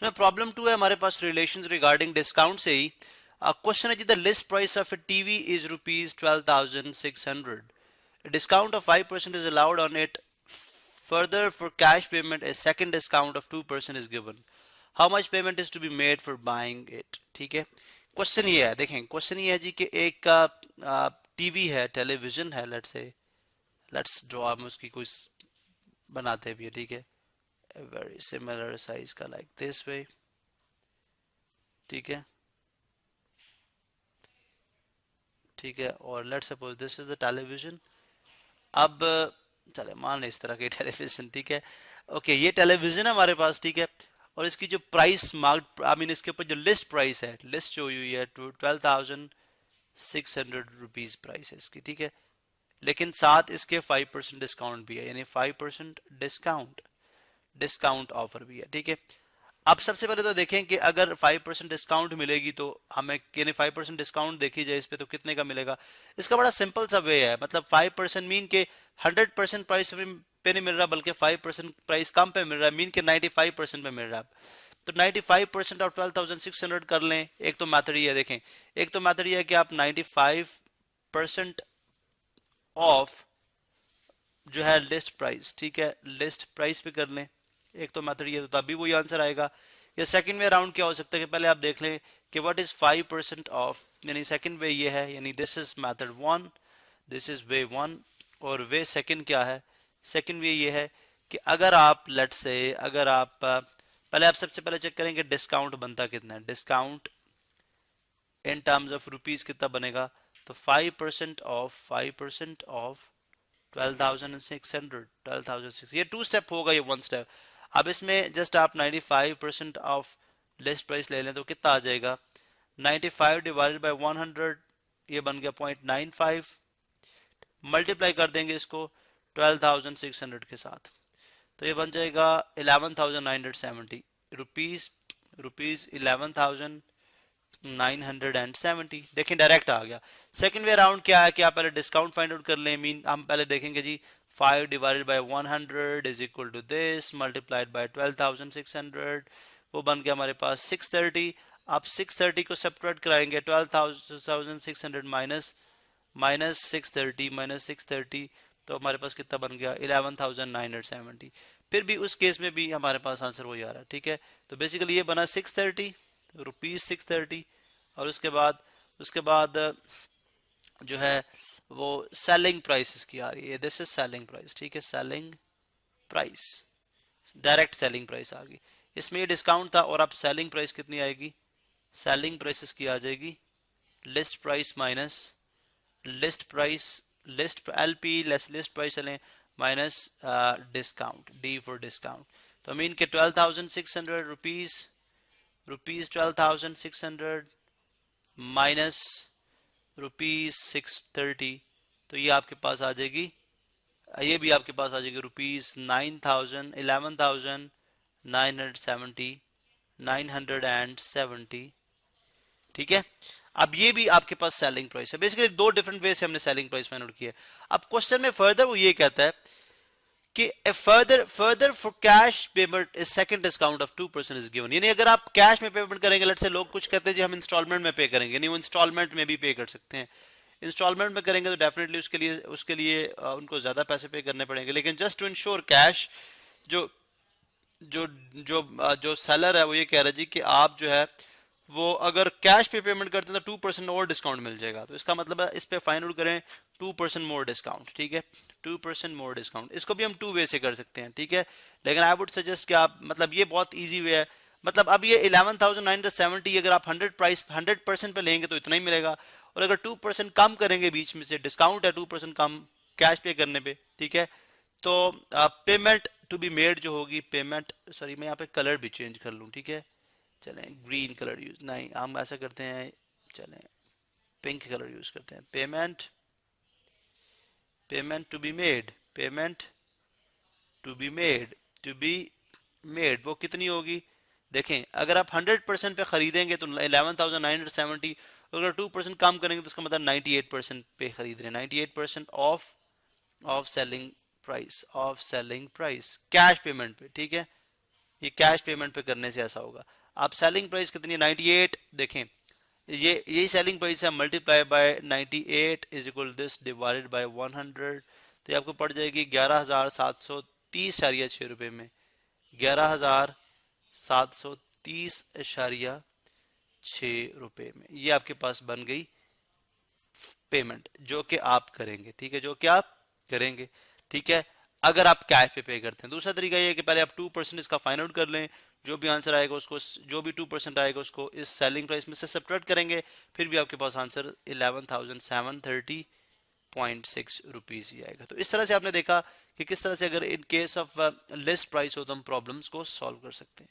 Problem 2 है हमारे पास relation regarding discount से ही क्वेश्चन है जी the list price of a TV is ₹12,600 discount of 5% is allowed on it further for cash payment a second discount of 2% is given how much payment is to be made for buying it. ठीक है, question ये है, देखें question ये है जी कि एक TV है, टेलीविजन है, लेट्स ड्रॉ, हम उसकी कुछ बनाते भी है। ठीक है, वेरी सिमिलर साइज का लाइक दिस वे। ठीक है, ठीक है, और let's suppose this is the television. अब चले मान लें इस तरह के टेलीविजन। ठीक है, ओके, ये टेलीविजन है हमारे पास। ठीक है, और इसकी जो प्राइस मार्क आई मीन इसके ऊपर जो लिस्ट प्राइस है, लिस्ट जो हुई है 12,600 रुपीज प्राइस है इसकी। ठीक है, लेकिन साथ इसके 5% डिस्काउंट भी है, यानी 5% डिस्काउंट ऑफर भी है। ठीक है, अब सबसे पहले तो देखें कि अगर 5% डिस्काउंट मिलेगी तो हमें, यानी 5% डिस्काउंट देखी जाए इस पे तो कितने का मिलेगा। इसका बड़ा सिंपल सा वे है, मतलब 5% मीन के 100% प्राइस पे नहीं मिल रहा बल्कि 5% प्राइस कम पे मिल रहा है, मीन के 95% पे मिल रहा है। तो 95% ऑफ 12,600 कर लें। एक तो मैथड ये है, देखें एक तो मैथड ये है कि आप 95% ऑफ जो है लिस्ट प्राइस, ठीक है, लिस्ट प्राइस पे कर लें। एक तो मेथड ये, तो तभी वही आंसर आएगा। या सेकंड वे अराउंड क्या हो सकता है कि पहले आप देख लें कि व्हाट इज 5% ऑफ, यानी सेकंड वे ये है, यानी this is method 1, this is way 1, और वे सेकंड क्या है, सेकंड वे ये है कि अगर आप लेट्स से, अगर आप पहले आप सबसे पहले चेक करेंगे डिस्काउंट बनता कितना है, discount in terms of rupees कितना बनेगा, तो 5% ऑफ 12,600, 12,600, ये 2 स्टेप होगा, ये 1 स्टेप। अब इसमें जस्ट आप 95% ऑफ लिस्ट प्राइस ले लें तो कितना आ जाएगा, 95 डिवाइडेड बाय 100, ये बन गया 0.95, मल्टीप्लाई कर देंगे इसको 12,600 के साथ, तो ये बन जाएगा 11,970 रुपीज, रुपीज 11,970। देखें डायरेक्ट आ गया। सेकंड वे अराउंड क्या है कि आप पहले डिस्काउंट फाइंड आउट कर लें, मीन हम पहले देखेंगे G 5 divided by 100 is equal to this multiplied by 12,600, वो बन गया हमारे पास 630। आप 630 को सब्ट्रैक्ट कराएंगे, 12,600 माइनस 630, तो हमारे पास कितना बन गया 11,970। फिर भी उस केस में भी हमारे पास आंसर वही आ रहा है। ठीक है, तो बेसिकली ये बना 630 रुपीज 630, और उसके बाद जो है वो सेलिंग प्राइस इसकी आ रही है, दिस इज सेलिंग प्राइस। ठीक है, selling price, direct selling price आ गई। इसमें ये डिस्काउंट था, और अब सेलिंग प्राइस कितनी आएगी, सेलिंग प्राइस इसकी आ जाएगी list price minus list price, list LP less list price चलें minus discount, D for discount. तो मीन के 12,600 रुपीज, रुपीज 12,600 माइनस रुपीज 630, तो ये आपके पास आ जाएगी, ये भी आपके पास आ जाएगी रुपीज 9,11,970। ठीक है, अब ये भी आपके पास सेलिंग प्राइस है। बेसिकली दो डिफरेंट वे से हमने सेलिंग प्राइस फाइंड आउट किया है। अब क्वेश्चन में फर्दर वो ये कहता है कि further for cash payment is second discount of 2% is given, यानी अगर आप कैश में पेमेंट करेंगे, लेट्स से लोग कुछ कहते हैं जी हम इंस्टॉलमेंट में पे करेंगे, यानी वो इंस्टॉलमेंट में भी पे कर सकते हैं। इंस्टॉलमेंट में करेंगे तो डेफिनेटली उसके लिए उनको ज्यादा पैसे पे करने पड़ेंगे, लेकिन जस्ट टू इंश्योर कैश, जो जो जो सेलर है वो ये कह रहा है जी कि आप जो है वो अगर कैश पे पेमेंट करते हैं तो 2% और डिस्काउंट मिल जाएगा। तो इसका मतलब है इस पे फाइंड आउट करें 2% मोर डिस्काउंट। ठीक है, 2% मोर डिस्काउंट, इसको भी हम 2 वे से कर सकते हैं। ठीक है, लेकिन आई वुड सजेस्ट कि आप, मतलब ये बहुत इजी वे है, मतलब अब ये 11,970 अगर आप 100% पे लेंगे तो इतना ही मिलेगा, और अगर 2% कम करेंगे, बीच में से डिस्काउंट है 2% कम कैश पे करने पे, ठीक है, तो पेमेंट टू बी मेड जो होगी, पेमेंट, सॉरी मैं यहाँ पे कलर भी चेंज कर लूँ। ठीक है, चलें ग्रीन कलर यूज, नहीं हम ऐसा करते हैं, चलें पिंक कलर यूज करते हैं। Payment to be made, payment to be made वो कितनी होगी, देखें अगर आप 100% पे खरीदेंगे तो 11,970, अगर 2% कम करेंगे तो उसका मतलब 98% पे खरीद रहे हैं, 98% of selling price, cash payment पे। ठीक है, ये कैश पेमेंट पे करने से ऐसा होगा। आप सेलिंग प्राइस कितनी है 98, देखें ये यही सेलिंग प्राइस है, multiply by 98 is equal this divided by 100, तो ये आपको पड़ जाएगी 11,730.6 रुपए में, 11,730.6 रुपए में ये आपके पास बन गई पेमेंट, जो कि आप करेंगे, ठीक है, जो कि आप करेंगे, ठीक है, अगर आप कैश पे करते हैं। दूसरा तरीका ये है कि पहले आप 2% इसका फाइंड आउट कर लें, जो भी आंसर आएगा उसको, जो भी 2% आएगा उसको इस सेलिंग प्राइस में से सब्ट्रैक्ट करेंगे, फिर भी आपके पास आंसर 11,730.6 रुपीज ही आएगा। तो इस तरह से आपने देखा कि किस तरह से अगर in case of list price हो तो हम प्रॉब्लम्स को सॉल्व कर सकते हैं।